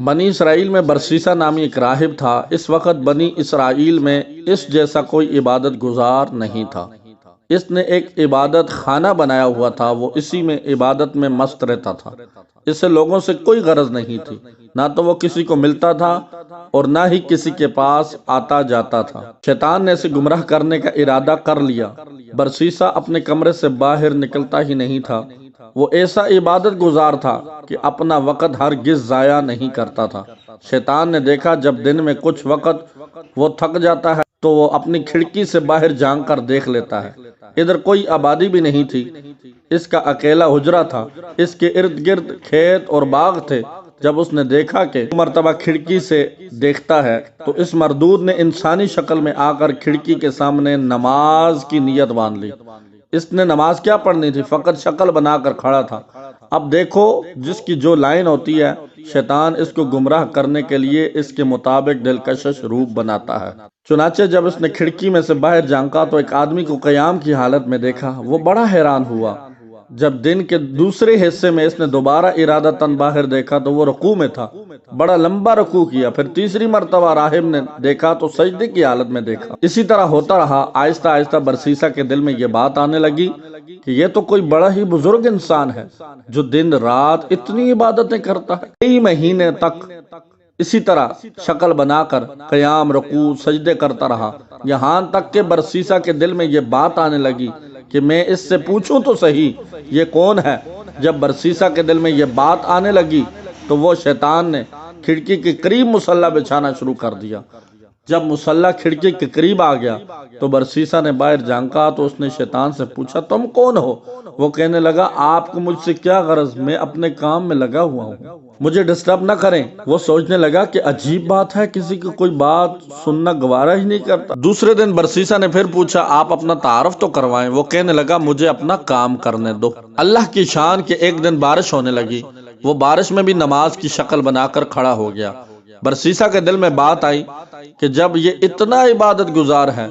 بنی اسرائیل میں برسیسا نامی ایک راہب تھا۔ اس وقت بنی اسرائیل میں اس جیسا کوئی عبادت گزار نہیں تھا۔ اس نے ایک عبادت خانہ بنایا ہوا تھا، وہ اسی میں عبادت میں مست رہتا تھا۔ اسے لوگوں سے کوئی غرض نہیں تھی، نہ تو وہ کسی کو ملتا تھا اور نہ ہی کسی کے پاس آتا جاتا تھا۔ شیطان نے اسے گمراہ کرنے کا ارادہ کر لیا۔ برسیسا اپنے کمرے سے باہر نکلتا ہی نہیں تھا۔ وہ ایسا عبادت گزار تھا کہ اپنا وقت ہرگز ضائع نہیں کرتا تھا۔ شیطان نے دیکھا جب دن میں کچھ وقت وہ تھک جاتا ہے تو وہ اپنی کھڑکی سے باہر جھانک کر دیکھ لیتا ہے۔ ادھر کوئی آبادی بھی نہیں تھی، اس کا اکیلا حجرہ تھا۔ اس کے ارد گرد کھیت اور باغ تھے۔ جب اس نے دیکھا کہ مرتبہ کھڑکی سے دیکھتا ہے تو اس مردود نے انسانی شکل میں آ کر کھڑکی کے سامنے نماز کی نیت باندھ لی۔ اس نے نماز کیا پڑھنی تھی، فقط شکل بنا کر کھڑا تھا۔ اب دیکھو جس کی جو لائن ہوتی ہے، شیطان اس کو گمراہ کرنے کے لیے اس کے مطابق دلکشش روپ بناتا ہے۔ چنانچہ جب اس نے کھڑکی میں سے باہر جھانکا تو ایک آدمی کو قیام کی حالت میں دیکھا۔ وہ بڑا حیران ہوا۔ جب دن کے دوسرے حصے میں اس نے دوبارہ ارادتاً باہر دیکھا تو وہ رکوع میں تھا۔ بڑا لمبا رکوع کیا۔ پھر تیسری مرتبہ راہب نے دیکھا تو سجدے کی حالت میں دیکھا۔ اسی طرح ہوتا رہا۔ آہستہ آہستہ برسیسا کے دل میں یہ بات آنے لگی کہ یہ تو کوئی بڑا ہی بزرگ انسان ہے جو دن رات اتنی عبادتیں کرتا ہے۔ کئی مہینے تک اسی طرح شکل بنا کر قیام، رکوع، سجدے کرتا رہا، یہاں تک کہ برسیسا کے دل میں یہ بات آنے لگی کہ میں اس سے پوچھوں تو صحیح یہ کون ہے۔ جب برسیسا کے دل میں یہ بات آنے لگی تو وہ شیطان نے کھڑکی کے قریب مصلی بچھانا شروع کر دیا۔ جب مصلی کھڑکی کے قریب آ گیا تو برسیسا نے باہر جھانکا تو اس نے شیطان سے پوچھا، تم کون ہو؟ وہ کہنے لگا، آپ کو مجھ سے کیا غرض، میں اپنے کام میں لگا ہوا ہوں، مجھے ڈسٹرب نہ کریں۔ وہ سوچنے لگا کہ عجیب بات ہے، کسی کو کوئی بات سننا گوارا ہی نہیں کرتا۔ دوسرے دن برسیسا نے پھر پوچھا، آپ اپنا تعارف تو کروائیں۔ وہ کہنے لگا، مجھے اپنا کام کرنے دو۔ اللہ کی شان کہ ایک دن بارش ہونے لگی۔ وہ بارش میں بھی نماز کی شکل بنا کر کھڑا ہو گیا۔ برسیسا کے دل میں بات آئی کہ جب یہ اتنا عبادت گزار ہے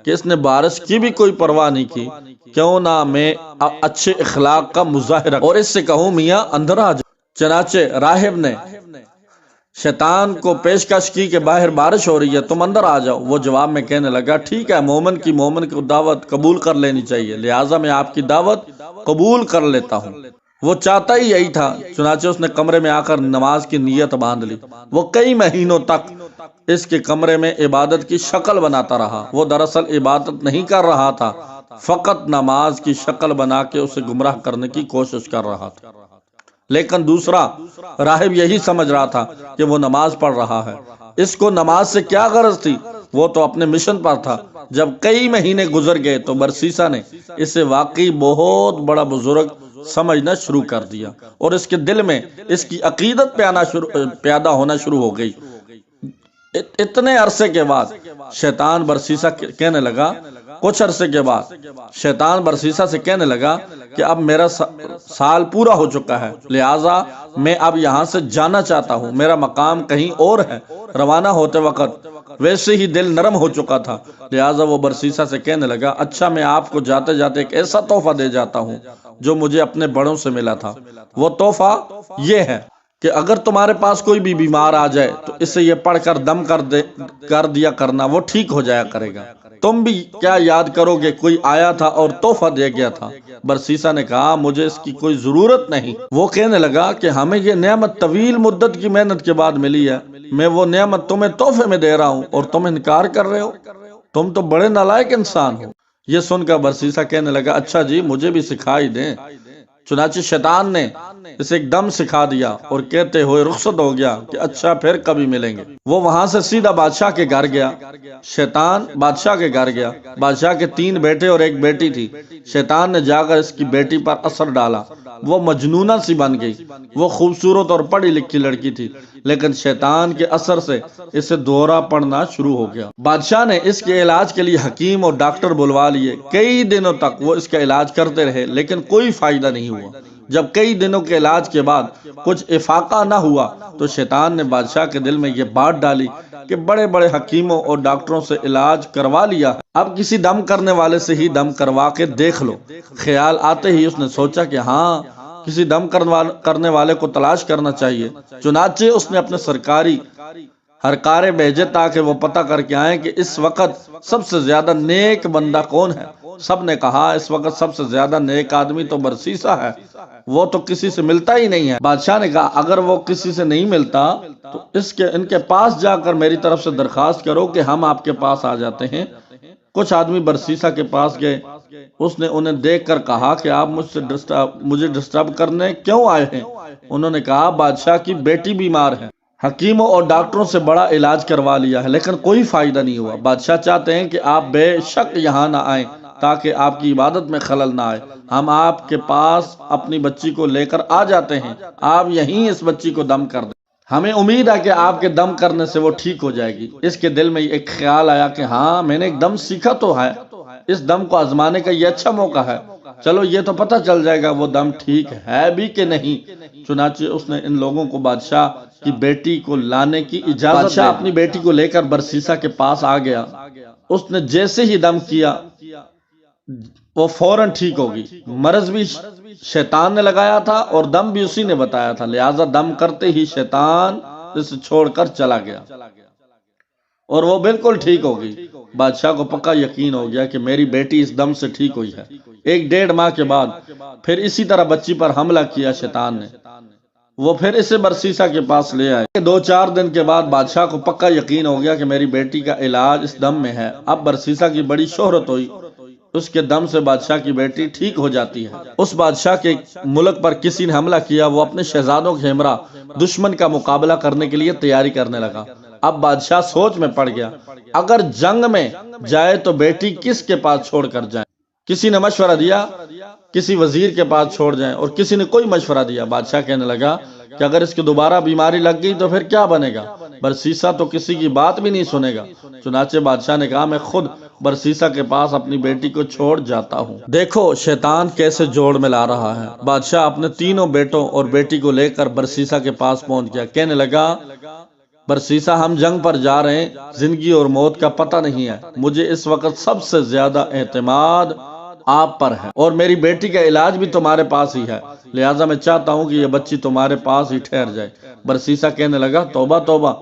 کہ اس نے بارش کی بھی کوئی پرواہ نہیں کی، کیوں نہ میں اچھے اخلاق کا مظاہرہ اور اس سے کہوں، میاں اندر آ جاؤ۔ چنانچہ راہب نے شیطان کو پیشکش کی کہ باہر بارش ہو رہی ہے، تم اندر آ جاؤ۔ وہ جواب میں کہنے لگا، ٹھیک ہے، مومن کی دعوت قبول کر لینی چاہیے، لہٰذا میں آپ کی دعوت قبول کر لیتا ہوں۔ وہ چاہتا ہی یہی تھا۔ چنانچہ اس نے کمرے میں آ کر نماز کی نیت باندھ لی۔ وہ کئی مہینوں تک اس کے کمرے میں عبادت کی شکل بناتا رہا۔ وہ دراصل عبادت نہیں کر رہا تھا، فقط نماز کی شکل بنا کے اسے گمراہ کرنے کی کوشش کر رہا تھا۔ لیکن دوسرا راہب یہی سمجھ رہا تھا کہ وہ نماز پڑھ رہا ہے۔ اس کو نماز سے کیا غرض تھی، وہ تو اپنے مشن پر تھا۔ جب کئی مہینے گزر گئے تو برسیسا نے اسے واقعی بہت بڑا بزرگ سمجھنا شروع کر دیا اور اس کے دل میں اس کی عقیدت پیدا ہونا شروع ہو گئی۔ اتنے عرصے کے بعد شیطان برسیسا کہنے لگا، کچھ عرصے کے بعد شیطان برسیسا سے کہنے لگا کہ اب میرا سال پورا ہو چکا ہے، لہٰذا میں اب یہاں سے جانا چاہتا ہوں، میرا مقام کہیں اور ہے۔ روانہ ہوتے وقت ویسے ہی دل نرم ہو چکا تھا، لہٰذا وہ برسیسا سے کہنے لگا، اچھا میں آپ کو جاتے جاتے ایک ایسا تحفہ دے جاتا ہوں جو مجھے اپنے بڑوں سے ملا تھا۔ وہ تحفہ یہ ہے کہ اگر تمہارے پاس کوئی بھی بیمار آ جائے تو اسے یہ پڑھ کر دم کر دیا کرنا، وہ ٹھیک ہو جایا کرے گا۔ تم بھی کیا یاد کرو گے، کوئی آیا تھا اور تحفہ دے گیا تھا۔ برسیسا نے کہا، مجھے اس کی کوئی ضرورت نہیں۔ وہ کہنے لگا کہ ہمیں یہ نعمت طویل مدت کی محنت کے بعد ملی ہے، میں وہ نعمت تمہیں تحفے میں دے رہا ہوں اور تم انکار کر رہے ہو، تم تو بڑے نالائق انسان ہو۔ یہ سن کر برسیسا کہنے لگا، اچھا جی، مجھے بھی سکھائی دیں۔ چنانچہ شیطان نے اسے ایک دم سکھا دیا اور کہتے ہوئے رخصت ہو گیا کہ اچھا پھر کبھی ملیں گے۔ وہ وہاں سے سیدھا بادشاہ کے گھر گیا۔ شیطان بادشاہ کے گھر گیا۔ بادشاہ کے 3 بیٹے اور ایک بیٹی تھی۔ شیطان نے جا کر اس کی بیٹی پر اثر ڈالا، وہ مجنونہ سی بن گئی۔ وہ خوبصورت اور پڑھی لکھی لڑکی تھی، لیکن شیطان کے اثر سے اسے دورہ پڑنا شروع ہو گیا۔ بادشاہ نے اس کے علاج کے لیے حکیم اور ڈاکٹر بلوا لیے۔ کئی دنوں تک وہ اس کا علاج کرتے رہے لیکن کوئی فائدہ نہیں ہوا۔ جب کئی دنوں کے علاج کے بعد کچھ افاقہ نہ ہوا تو شیطان نے بادشاہ کے دل میں یہ بات ڈالی کہ بڑے بڑے حکیموں اور ڈاکٹروں سے علاج کروا لیا ہے، اب کسی دم کرنے والے سے ہی دم کروا کے دیکھ لو۔ خیال آتے ہی اس نے سوچا کہ ہاں، کسی دم کرنے والے کو تلاش کرنا چاہیے۔ چنانچہ اس نے اپنے سرکاری ہرکارے بھیجے تاکہ وہ پتہ کر کے آئیں کہ اس وقت سب سے زیادہ نیک بندہ کون ہے۔ سب نے کہا اس وقت سب سے زیادہ نیک آدمی تو برسیسا ہے، وہ تو کسی سے ملتا ہی نہیں ہے۔ بادشاہ نے کہا اگر وہ کسی سے نہیں ملتا تو ان کے پاس جا کر میری طرف سے درخواست کرو کہ ہم آپ کے پاس آ جاتے ہیں۔ کچھ آدمی برسیسا کے پاس گئے، اس نے انہیں دیکھ کر کہا کہ آپ مجھے ڈسٹرب کرنے کیوں آئے ہیں؟ انہوں نے کہا بادشاہ کی بیٹی بیمار ہے، حکیموں اور ڈاکٹروں سے بڑا علاج کروا لیا ہے لیکن کوئی فائدہ نہیں ہوا۔ بادشاہ چاہتے ہیں کہ آپ بے شک یہاں نہ آئیں تاکہ آپ کی عبادت میں خلل نہ آئے۔ ہم آپ کے پاس اپنی بچی کو لے کر آ جاتے ہیں، آپ یہیں اس بچی کو دم کر دیں، ہمیں امید ہے کہ آپ کے دم کرنے سے وہ ٹھیک ہو جائے گی۔ اس کے دل میں ایک خیال آیا کہ ہاں میں نے ایک دم سیکھا تو ہے، اس دم کو آزمانے کا یہ اچھا موقع ہے، چلو یہ تو پتہ چل جائے گا وہ دم ٹھیک ہے بھی کہ نہیں۔ چنانچہ اس نے ان لوگوں کو بادشاہ کی بیٹی کو لانے کی اجازت دی۔ بادشاہ اپنی بیٹی کو لے کر برسیسا کے پاس آ گیا، اس نے جیسے ہی دم کیا وہ فوراً ٹھیک ہوگی۔ مرض بھی شیطان نے لگایا تھا اور دم بھی اسی نے بتایا تھا، لہٰذا دم کرتے ہی شیطان اسے چھوڑ کر چلا گیا اور وہ بالکل ٹھیک ہوگی۔ بادشاہ کو پکا یقین ہو گیا کہ میری بیٹی اس دم سے ٹھیک ہوئی ہے۔ 1.5 ماہ کے بعد پھر اسی طرح بچی پر حملہ کیا شیطان نے، وہ پھر اسے برسیسا کے پاس لے آئے۔ 2-4 دن کے بعد بادشاہ کو پکا یقین ہو گیا کہ میری بیٹی کا علاج اس دم میں ہے۔ اب برسیسا کی بڑی شہرت ہوئی، اس کے دم سے بادشاہ کی بیٹی ٹھیک ہو جاتی ہے۔ اس بادشاہ کے ملک پر کسی نے حملہ کیا، وہ اپنے شہزادوں کے ہمراہ دشمن کا مقابلہ کرنے کے لیے تیاری کرنے لگا۔ اب بادشاہ سوچ میں پڑ گیا اگر جنگ میں جائے تو بیٹی کس کے پاس چھوڑ کر جائیں؟ کسی نے مشورہ دیا کسی وزیر کے پاس چھوڑ جائیں، اور کسی نے کوئی مشورہ دیا۔ بادشاہ کہنے لگا کہ اگر اس کی دوبارہ بیماری لگ گئی تو پھر کیا بنے گا؟ برسیسا تو کسی کی بات بھی نہیں سنے گا۔ چنانچہ بادشاہ نے کہا میں خود برسیسا کے پاس اپنی بیٹی کو چھوڑ جاتا ہوں۔ دیکھو شیطان کیسے جوڑ میں لا رہا ہے۔ بادشاہ اپنے تینوں بیٹوں اور بیٹی کو لے کر برسیسا کے پاس پہنچ گیا، کہنے لگا برسیسا ہم جنگ پر جا رہے ہیں، زندگی اور موت کا پتہ نہیں ہے، مجھے اس وقت سب سے زیادہ اعتماد آپ پر ہے اور میری بیٹی کا علاج بھی تمہارے پاس ہی ہے، لہٰذا میں چاہتا ہوں کہ یہ بچی تمہارے پاس ہی ٹھہر جائے۔ برسیسا کہنے لگا توبہ توبہ،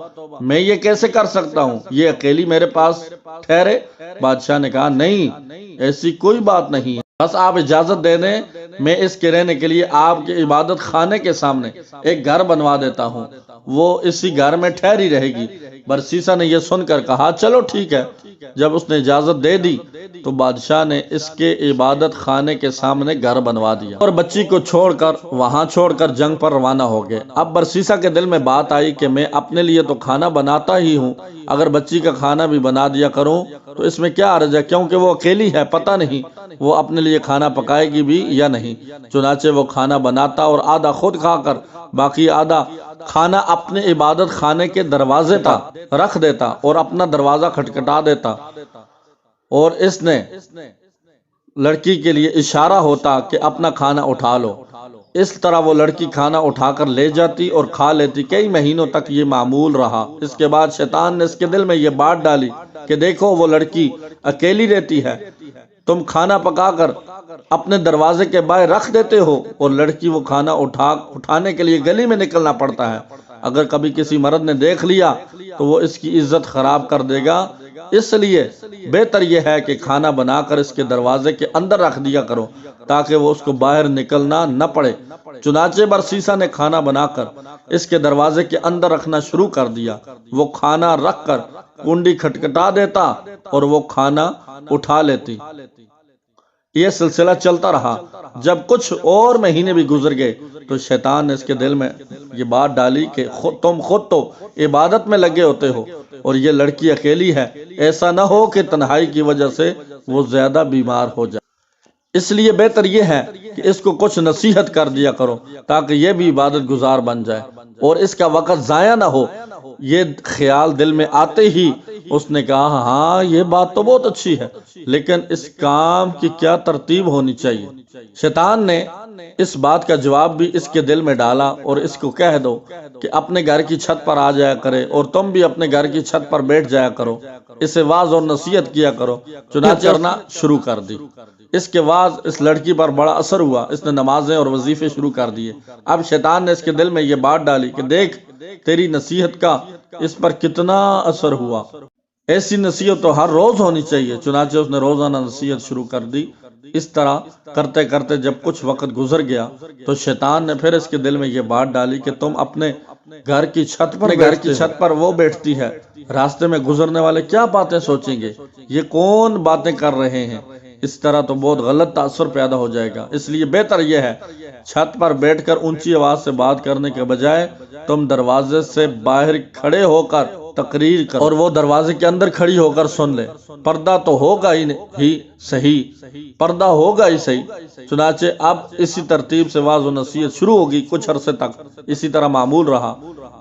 میں یہ کیسے کر سکتا ہوں، یہ اکیلی میرے پاس ٹھہرے؟ بادشاہ نے کہا نہیں، ایسی کوئی بات نہیں ہے، بس آپ اجازت دے دیں، میں اس کے رہنے کے لیے آپ کے عبادت خانے کے سامنے ایک گھر بنوا دیتا ہوں، وہ اسی گھر میں ٹھہری رہے گی۔ برسیسا نے یہ سن کر کہا چلو ٹھیک ہے۔ جب اس نے اجازت دے دی تو بادشاہ نے اس کے عبادت خانے کے سامنے گھر بنوا دیا اور بچی کو وہاں چھوڑ کر جنگ پر روانہ ہو گئے۔ اب برسیسا کے دل میں بات آئی کہ میں اپنے لیے تو کھانا بناتا ہی ہوں، اگر بچی کا کھانا بھی بنا دیا کروں تو اس میں کیا حرج ہے، کیونکہ وہ اکیلی ہے، پتہ نہیں وہ اپنے لیے کھانا پکائے گی بھی یا نہیں۔ چنانچہ وہ کھانا بناتا اور آدھا خود کھا کر باقی آدھا کھانا اپنے عبادت خانے کے دروازے تک رکھ دیتا اور اپنا دروازہ کھٹکھٹا دیتا، اور اس نے لڑکی کے لیے اشارہ ہوتا کہ اپنا کھانا اٹھا لو۔ اس طرح وہ لڑکی کھانا اٹھا کر لے جاتی اور کھا لیتی۔ کئی مہینوں تک یہ معمول رہا۔ اس کے بعد شیطان نے اس کے دل میں یہ بات ڈالی کہ دیکھو وہ لڑکی اکیلی رہتی ہے، تم کھانا پکا کر اپنے دروازے کے باہر رکھ دیتے ہو اور لڑکی وہ کھانا اٹھانے کے لیے گلی میں نکلنا پڑتا ہے، اگر کبھی کسی مرد نے دیکھ لیا تو وہ اس کی عزت خراب کر دے گا، اس لیے بہتر یہ ہے کہ کھانا بنا کر اس کے دروازے کے اندر رکھ دیا کرو تاکہ وہ اس کو باہر نکلنا نہ پڑے۔ چنانچہ برسیسا نے کھانا بنا کر اس کے دروازے کے اندر رکھنا شروع کر دیا۔ وہ کھانا رکھ کر کنڈی کھٹکھٹا دیتا اور وہ کھانا اٹھا لیتی۔ یہ سلسلہ چلتا رہا۔ جب کچھ اور مہینے بھی گزر گئے تو شیطان نے اس کے دل میں یہ بات ڈالی کہ تم خود تو عبادت میں لگے ہوتے ہو اور یہ لڑکی اکیلی ہے، ایسا نہ ہو کہ تنہائی کی وجہ سے وہ زیادہ بیمار ہو جائے، اس لیے بہتر یہ ہے کہ اس کو کچھ نصیحت کر دیا کرو تاکہ یہ بھی عبادت گزار بن جائے اور اس کا وقت ضائع نہ ہو۔ یہ خیال دل میں آتے ہی اس نے کہا ہاں یہ بات تو بہت اچھی ہے، لیکن اس کام کی کیا ترتیب ہونی چاہیے؟ شیطان نے اس بات کا جواب بھی اس کے دل میں ڈالا اور اس کو کہہ دو کہ اپنے گھر کی چھت پر آ جایا کرے اور تم بھی اپنے گھر کی چھت پر بیٹھ جایا کرو، اسے واعظ اور نصیحت کیا کرو۔ چنانچہ کرنا شروع کر دی۔ اس کے بعد اس لڑکی پر بڑا اثر ہوا، اس نے نمازیں اور وظیفے شروع کر دیے۔ اب شیطان نے اس کے دل میں یہ بات ڈالی کہ دیکھ تیری نصیحت کا اس پر کتنا اثر ہوا، ایسی نصیحت تو ہر روز ہونی چاہیے۔ چنانچہ اس نے روزانہ نصیحت شروع کر دی۔ اس طرح کرتے کرتے جب کچھ وقت گزر گیا تو شیطان نے پھر اس کے دل میں یہ بات ڈالی کہ تم اپنے گھر کی چھت پر وہ بیٹھتی ہے، راستے میں گزرنے والے کیا باتیں سوچیں گے، یہ کون باتیں کر رہے ہیں، اس طرح تو بہت غلط تاثر پیدا ہو جائے گا۔ اس لیے بہتر یہ ہے چھت پر بیٹھ کر اونچی آواز سے بات کرنے کے بجائے تم دروازے سے باہر کھڑے ہو کر تقریر کرو اور وہ دروازے کے اندر کھڑی ہو کر سن لے، پردہ تو ہوگا ہی صحیح، پردہ ہوگا ہی صحیح۔ چنانچہ اب اسی ترتیب سے واعظ و نصیحت شروع ہوگی، کچھ عرصے تک اسی طرح معمول رہا۔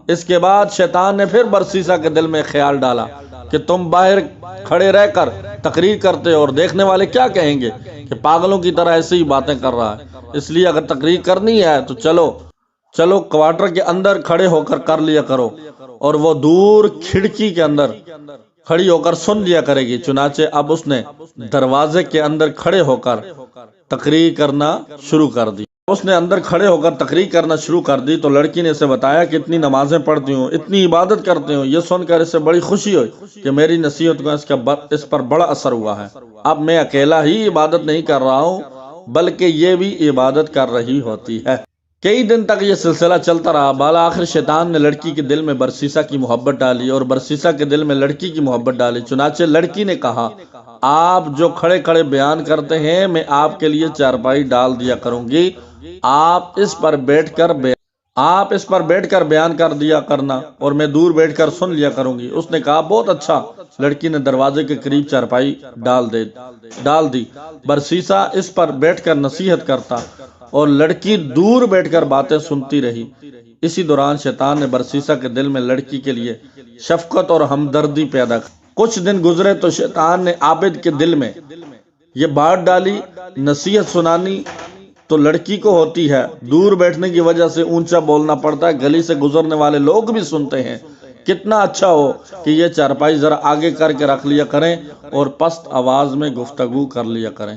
اس کے بعد شیطان نے پھر برسیسا کے دل میں خیال ڈالا کہ تم باہر کھڑے رہ کر تقریر کرتے ہو اور دیکھنے والے کیا کہیں گے کہ پاگلوں کی طرح ایسے ہی باتیں کر رہا ہے، اس لیے اگر تقریر کرنی ہے تو چلو کوارٹر کے اندر کھڑے ہو کر لیا کرو، اور وہ دور کھڑکی کے اندر کھڑی ہو کر سن لیا کرے گی۔ چنانچہ اب اس نے دروازے کے اندر کھڑے ہو کر تقریر کرنا شروع کر دی۔ اس نے اندر کھڑے ہو کر تقریر کرنا شروع کر دی تو لڑکی نے اسے بتایا کہ اتنی نمازیں پڑھتی ہوں، اتنی عبادت کرتے ہوں۔ یہ سن کر اسے بڑی خوشی ہوئی کہ میری نصیحت کا اس پر بڑا اثر ہوا ہے۔ اب میں اکیلا ہی عبادت نہیں کر رہا ہوں بلکہ یہ بھی عبادت کر رہی ہوتی ہے۔ کئی دن تک یہ سلسلہ چلتا رہا۔ بالآخر شیطان نے لڑکی کے دل میں برسیسا کی محبت ڈالی اور برسیسا کے دل میں لڑکی کی محبت ڈالی۔ چنانچہ لڑکی نے کہا آپ جو کھڑے کھڑے بیان کرتے ہیں میں آپ کے لیے چارپائی ڈال دیا کروں گی، آپ اس پر بیٹھ کر بیان کر دیا کرنا اور میں دور بیٹھ کر سن لیا کروں گی۔ اس نے کہا بہت اچھا۔ لڑکی نے دروازے کے قریب چارپائی ڈال دی۔ برسیسا اس پر بیٹھ کر نصیحت کرتا اور لڑکی دور بیٹھ کر باتیں سنتی رہی۔ اسی دوران شیطان نے برسیسا کے دل میں لڑکی کے لیے شفقت اور ہمدردی پیدا کی۔ کچھ دن گزرے تو شیطان نے عابد کے دل میں یہ بات ڈالی نصیحت سنانی تو لڑکی کو ہوتی ہے، دور بیٹھنے کی وجہ سے اونچا بولنا پڑتا ہے، گلی سے گزرنے والے لوگ بھی سنتے ہیں۔ کتنا اچھا ہو کہ یہ چارپائی ذرا آگے کر کے رکھ لیا کریں اور پست آواز میں گفتگو کر لیا کریں۔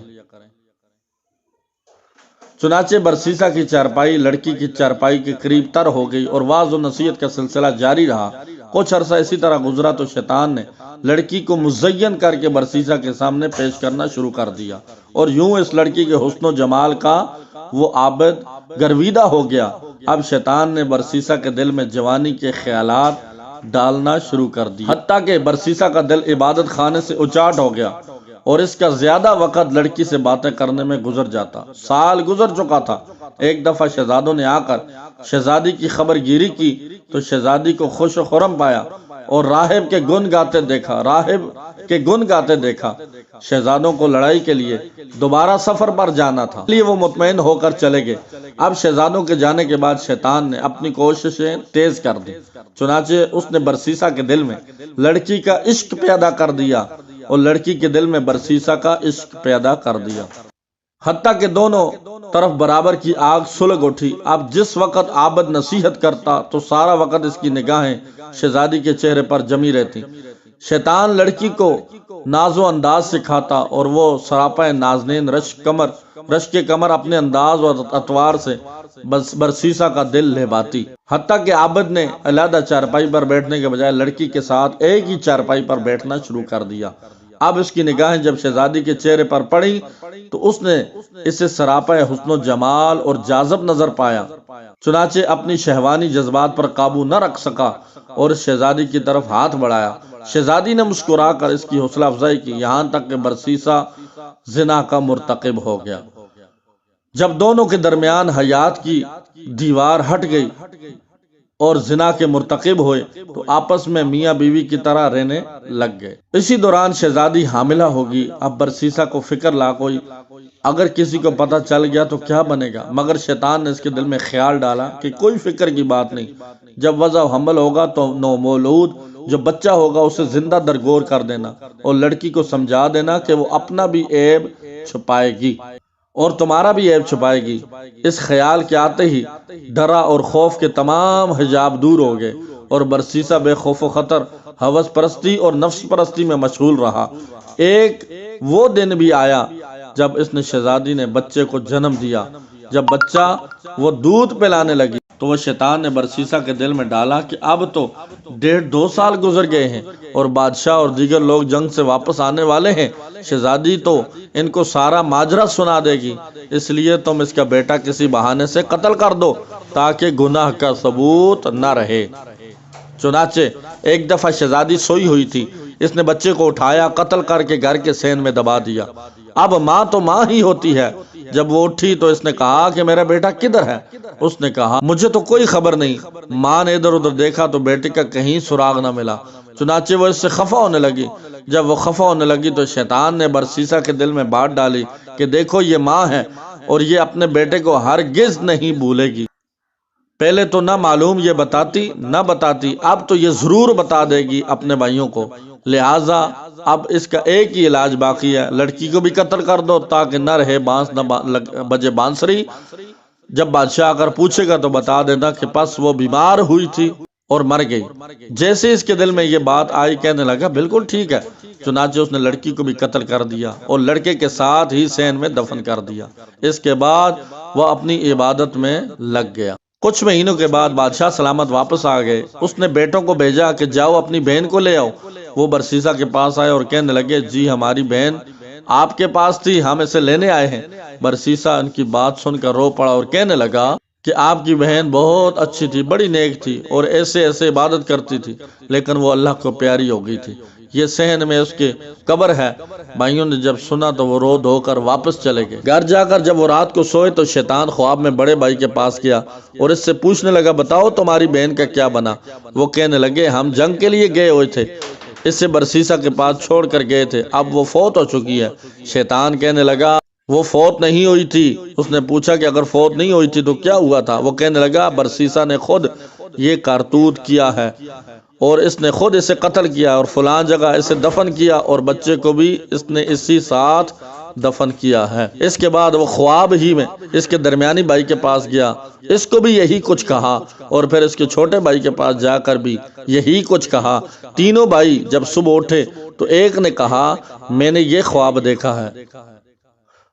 چنانچہ برسیسا کی چارپائی لڑکی کی چارپائی کے قریب تر ہو گئی اور واعظ و نصیحت کا سلسلہ جاری رہا۔ کچھ عرصہ اسی طرح گزرا تو شیطان نے لڑکی کو مزین کر کے برسیسا کے سامنے پیش کرنا شروع کر دیا اور یوں اس لڑکی کے حسن و جمال کا وہ عابد گرویدہ ہو گیا۔ اب شیطان نے برسیسا کے دل میں جوانی کے خیالات ڈالنا شروع کر دیے، حتیٰ کہ برسیسا کا دل عبادت خانے سے اچاٹ ہو گیا اور اس کا زیادہ وقت لڑکی سے باتیں کرنے میں گزر جاتا۔ سال گزر چکا تھا۔ ایک دفعہ شہزادوں نے آ کر شہزادی کی خبر گیری کی تو شہزادی کو خوش و خرم پایا اور راہب کے گن گاتے دیکھا۔ شہزادوں کو لڑائی کے لیے دوبارہ سفر پر جانا تھا، اس لیے وہ مطمئن ہو کر چلے گئے۔ اب شہزادوں کے جانے کے بعد شیطان نے اپنی کوششیں تیز کر دی۔ چنانچہ اس نے برسیسا کے دل میں لڑکی کا عشق پیدا کر دیا اور لڑکی کے دل میں برسیسا کا عشق پیدا کر دیا، حتیٰ کہ دونوں طرف برابر کی آگ سلگ اٹھی۔ اب جس وقت عابد نصیحت کرتا تو سارا وقت اس کی نگاہیں شہزادی کے چہرے پر جمی رہتی۔ شیطان لڑکی کو ناز و انداز سکھاتا اور وہ سراپا نازنین رشک کمر اپنے انداز و اطوار سے برسیسا کا دل لہباتی، حتیٰ کہ عابد نے علیحدہ چارپائی پر بیٹھنے کے بجائے لڑکی کے ساتھ ایک ہی چارپائی پر بیٹھنا شروع کر دیا۔ اب اس کی نگاہیں جب شہزادی کے چہرے پر پڑی تو اس نے اسے سراپا حسن و جمال اور جاذب نظر پایا۔ چنانچہ اپنی شہوانی جذبات پر قابو نہ رکھ سکا اور اس شہزادی کی طرف ہاتھ بڑھایا۔ شہزادی نے مسکرا کر اس کی حوصلہ افزائی کی، یہاں تک کہ برسیسا زنا کا مرتکب ہو گیا۔ جب دونوں کے درمیان حیات کی دیوار ہٹ گئی اور زنا کے مرتکب ہوئے تو آپس میں میاں بیوی کی طرح رہنے لگ گئے۔ اسی دوران شہزادی حاملہ ہوگی۔ اب برسیسا کو فکر لاحق ہوئی اگر کسی کو پتہ چل گیا تو کیا بنے گا، مگر شیطان نے اس کے دل میں خیال ڈالا کہ کوئی فکر کی بات نہیں، جب وضع حمل ہوگا تو نومولود جو بچہ ہوگا اسے زندہ درگور کر دینا اور لڑکی کو سمجھا دینا کہ وہ اپنا بھی عیب چھپائے گی اور تمہارا بھی عیب چھپائے گی۔ اس خیال کے آتے ہی ڈرا اور خوف کے تمام حجاب دور ہو گئے اور برسیسا بے خوف و خطر ہوس پرستی اور نفس پرستی میں مشغول رہا۔ ایک وہ دن بھی آیا جب اس نے شہزادی نے بچے کو جنم دیا، جب بچہ وہ دودھ پلانے لگی تو وہ شیطان نے برسیسا کے دل میں ڈالا کہ اب تو 1.5-2 سال گزر گئے ہیں اور بادشاہ اور دیگر لوگ جنگ سے واپس آنے والے ہیں، شہزادی تو ان کو سارا ماجرا سنا دے گی، اس لیے تم اس کا بیٹا کسی بہانے سے قتل کر دو تاکہ گناہ کا ثبوت نہ رہے۔ چنانچہ ایک دفعہ شہزادی سوئی ہوئی تھی، اس نے بچے کو اٹھایا، قتل کر کے گھر کے سین میں دبا دیا۔ اب ماں تو ماں ہی ہوتی ہے، جب وہ اٹھی تو اس نے کہا کہ میرا بیٹا کدھر ہے؟ اس نے کہا مجھے تو کوئی خبر نہیں۔ ماں نے ادھر ادھر دیکھا تو بیٹے کا کہیں سراغ نہ ملا، چنانچہ وہ اس سے خفا ہونے لگی۔ جب وہ خفا ہونے لگی تو شیطان نے برسیسا کے دل میں بات ڈالی کہ دیکھو یہ ماں ہے اور یہ اپنے بیٹے کو ہرگز نہیں بھولے گی، پہلے تو نہ معلوم یہ بتاتی نہ بتاتی، اب تو یہ ضرور بتا دے گی اپنے بھائیوں کو، لہٰذا اب اس کا ایک ہی علاج باقی ہے، لڑکی کو بھی قتل کر دو تاکہ نہ رہے بانس نہ بجے بانسری۔ جب بادشاہ اگر پوچھے گا تو بتا دینا کہ پس وہ بیمار ہوئی تھی اور مر گئی۔ جیسے اس کے دل میں یہ بات آئی کہنے لگا بالکل ٹھیک ہے، چنانچہ اس نے لڑکی کو بھی قتل کر دیا اور لڑکے کے ساتھ ہی سین میں دفن کر دیا۔ اس کے بعد وہ اپنی عبادت میں لگ گیا۔ کچھ مہینوں کے بعد بادشاہ سلامت واپس آ گئے۔ اس نے بیٹوں کو بھیجا کہ جاؤ اپنی بہن کو لے آؤ۔ وہ برسیسا کے پاس آئے اور کہنے لگے جی ہماری بہن آپ کے پاس تھی، ہم اسے لینے آئے ہیں۔ برسیسا ان کی بات سن کر رو پڑا اور کہنے لگا کہ آپ کی بہن بہت اچھی تھی، بڑی نیک تھی اور ایسے عبادت کرتی تھی، لیکن وہ اللہ کو پیاری ہو گئی تھی، یہ صحن میں اس کی قبر ہے۔ بھائیوں نے جب سنا تو وہ رو دھو کر واپس چلے گئے۔ گھر جا کر جب وہ رات کو سوئے تو شیطان خواب میں بڑے بھائی کے پاس گیا اور اس سے پوچھنے لگا بتاؤ تمہاری بہن کا کیا بنا؟ وہ کہنے لگے ہم جنگ کے لیے گئے ہوئے تھے، اسے برسیسا کے پاس چھوڑ کر گئے تھے، اب وہ فوت ہو چکی ہے۔ شیطان کہنے لگا وہ فوت نہیں ہوئی تھی۔ اس نے پوچھا کہ اگر فوت نہیں ہوئی تھی تو کیا ہوا تھا؟ وہ کہنے لگا برسیسا نے خود یہ کرتوت کیا ہے اور اس نے خود اسے قتل کیا اور فلان جگہ اسے دفن کیا اور بچے کو بھی اس نے اسی ساتھ دفن کیا ہے۔ اس کے بعد وہ خواب ہی میں اس کے درمیانی بھائی کے پاس گیا، اس کو بھی یہی کچھ کہا اور پھر اس کے چھوٹے بھائی کے پاس جا کر بھی یہی کچھ کہا۔ تینوں بھائی جب صبح اٹھے تو ایک نے کہا میں نے یہ خواب دیکھا ہے،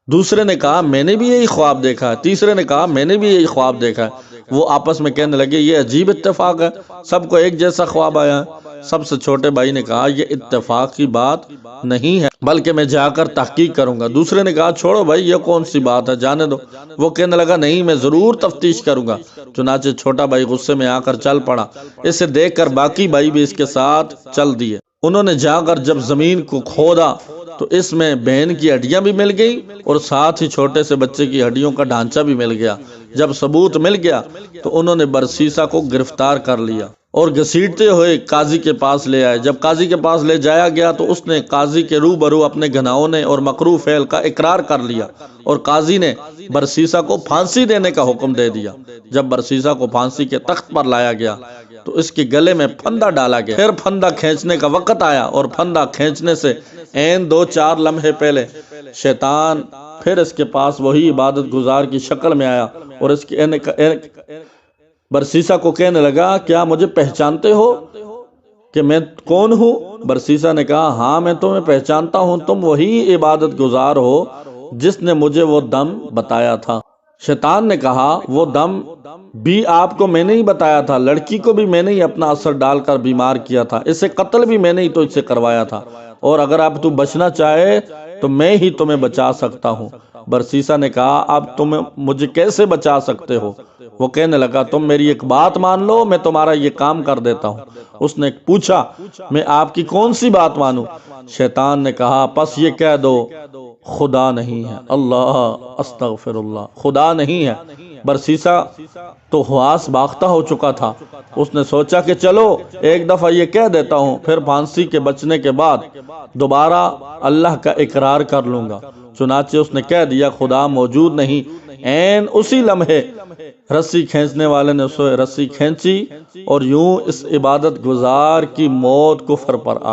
دوسرے نے کہا میں نے بھی یہی خواب دیکھا ہے، تیسرے نے کہا میں نے بھی یہی خواب دیکھا ہے۔ وہ آپس میں کہنے لگے یہ عجیب اتفاق ہے، سب کو ایک جیسا خواب آیا ہے۔ سب سے چھوٹے بھائی نے کہا یہ اتفاق کی بات نہیں ہے بلکہ میں جا کر تحقیق کروں گا۔ دوسرے نے کہا چھوڑو بھائی یہ کون سی بات ہے، جانے دو۔ وہ کہنے لگا نہیں میں ضرور تفتیش کروں گا۔ چنانچہ چھوٹا بھائی غصے میں آ کر چل پڑا، اسے دیکھ کر باقی بھائی بھی اس کے ساتھ چل دیے۔ انہوں نے جا کر جب زمین کو کھودا تو اس میں بہن کی ہڈیاں بھی مل گئی اور ساتھ ہی چھوٹے سے بچے کی ہڈیوں کا ڈھانچہ بھی مل گیا۔ جب ثبوت مل گیا تو انہوں نے برسیسا کو گرفتار کر لیا اور گھسیٹتے ہوئے قاضی کے پاس لے آئے۔ جب قاضی کے پاس لے جایا گیا تو اس نے قاضی کے روبرو اپنے گھناؤنے اور مکروہ فعل کا اقرار کر لیا اور قاضی نے برسیسا کو پھانسی دینے کا حکم دے دیا۔ جب برسیسا کو پھانسی کے تخت پر لایا گیا تو اس کے گلے میں پھندا ڈالا گیا۔ پھر پھندا کھینچنے کا وقت آیا اور پھندا کھینچنے سے عین 2-4 لمحے پہلے شیطان پھر اس کے پاس وہی عبادت گزار کی شکل میں آیا اور اس کے برسیسا کو کہنے لگا کیا مجھے پہچانتے ہو کہ میں کون ہوں؟ برسیسا نے کہا ہاں میں تمہیں پہچانتا ہوں، تم وہی عبادت گزار ہو جس نے مجھے وہ دم بتایا تھا۔ شیطان نے کہا وہ دم بھی آپ کو میں نے ہی بتایا تھا، لڑکی کو بھی میں نے ہی اپنا اثر ڈال کر بیمار کیا تھا، اسے قتل بھی میں نے ہی تو اس سے کروایا تھا، اور اگر اب تو بچنا چاہے تو میں ہی تمہیں بچا سکتا ہوں۔ برسیسا نے کہا اب تم مجھے کیسے بچا سکتے ہو؟ وہ کہنے لگا تم میری ایک بات مان لو، میں تمہارا یہ کام کر دیتا ہوں۔ اس نے پوچھا میں آپ کی کون سی بات مانوں؟ شیطان نے کہا پس یہ کہہ دو خدا نہیں ہے۔ اللہ استغفر اللہ، خدا نہیں ہے۔ برسیسا تو حواس باختہ ہو چکا تھا، اس نے سوچا کہ چلو ایک دفعہ یہ کہہ دیتا ہوں، پھر پھانسی کے بچنے کے بعد دوبارہ اللہ کا اقرار کر لوں گا۔ چنانچہ اس نے کہہ دیا خدا موجود نہیں۔ عین اسی لمحے رسی کھینچنے والے نے اسے رسی کھینچی اور یوں اس عبادت گزار کی موت کفر پر آ